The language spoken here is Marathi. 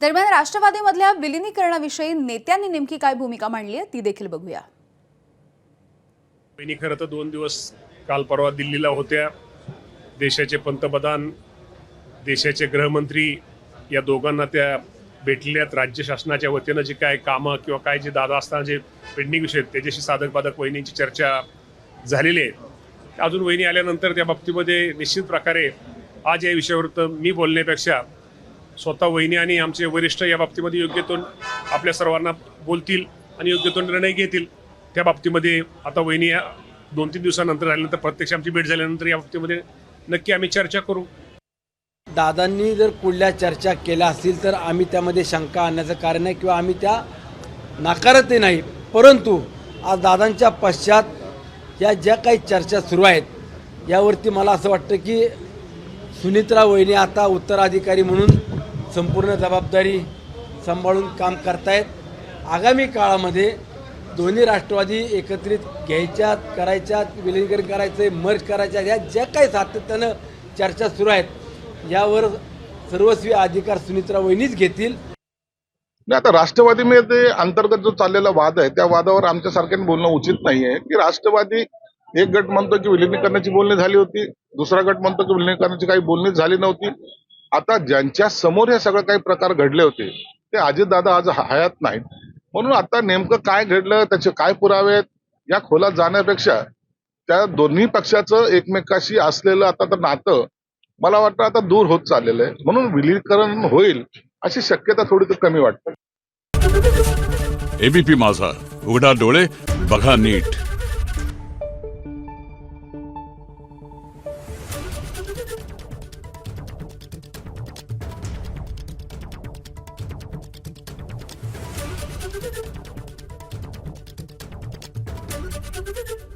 दरम्यान राष्ट्रवादीमधल्या विलीनीकरणाविषयी नेत्यांनी नेमकी काय भूमिका मांडली आहे ती देखील बघूया। वहिनी खरं तर 2 दिवस काल परवा दिल्लीला होत्या। देशाचे पंतप्रधान, देशाचे गृहमंत्री या दोघांना त्या भेटलेल्यात। राज्य शासनाच्या वतीनं जे काय कामं किंवा काय जे दादा असताना जे पेंडिंग विषय त्याच्याशी साधक बाधक वहिनींची चर्चा झालेली आहे। अजून वहिनी आल्यानंतर त्या बाबतीमध्ये निश्चित प्रकारे आज या विषयावर तर मी बोलण्यापेक्षा स्वतः वहिनी आणि आमचे वरिष्ठ या बाबतीमध्ये योग्य तो आपल्या सर्वांना बोलतील आणि योग्य तो निर्णय घेतील। त्या बाबतीमध्ये आता वहिनी 2-3 दिवसानंतर झाल्यानंतर प्रत्यक्ष आमची भेट झाल्यानंतर या बाबतीमध्ये नक्की आम्ही चर्चा करू। दादांनी जर कुठल्या चर्चा केल्या असतील तर आम्ही त्यामध्ये शंका आणण्याचं कारण आहे किंवा आम्ही त्या नाकारतही नाही, परंतु आज दादांच्या पश्चात या ज्या काही चर्चा सुरू आहेत यावरती मला असं वाटतं की सुनित्रा वहिनी आता उत्तराधिकारी म्हणून संपूर्ण जबाबदारी सांभाळून काम करतायत। आगामी काळामध्ये दोन्ही राष्ट्रवादी एकत्रित घ्यायच्यात, करायच्यात, विलीनीकरण करायचं, मर्ज करायच्या, या ज्या काही सातत्यानं चर्चा सुरू आहेत यावर सर्वस्वी अधिकार सुनित्रा वहिनीच घेतील। आता राष्ट्रवादीमध्ये अंतर्गत जो चाललेला वाद आहे त्या वादावर आमच्यासारख्याने बोलणं उचित नाही आहे की राष्ट्रवादी एक गट म्हणतो की विलीनीकरणाची बोलणी झाली होती, दुसरा गट म्हणतो की विलीनीकरणाची काही बोलणी झाली नव्हती। आता ज्यांच्या समोर हे सगळं काही प्रकार घडले होते ते अजितदादा आज हयात नाहीत, म्हणून आता नेमकं काय घडलं, त्याचे काय पुरावे आहेत या खोलात जाण्यापेक्षा त्या दोन्ही पक्षाचं एकमेकाशी असलेलं आता तर नातं मला वाटतं आता दूर होत चाललेलं आहे, म्हणून विलीनीकरण होईल अशी शक्यता थोडी कमी वाटते। एबीपी माझा, उघडा डोळे बघा नीट। Thank you.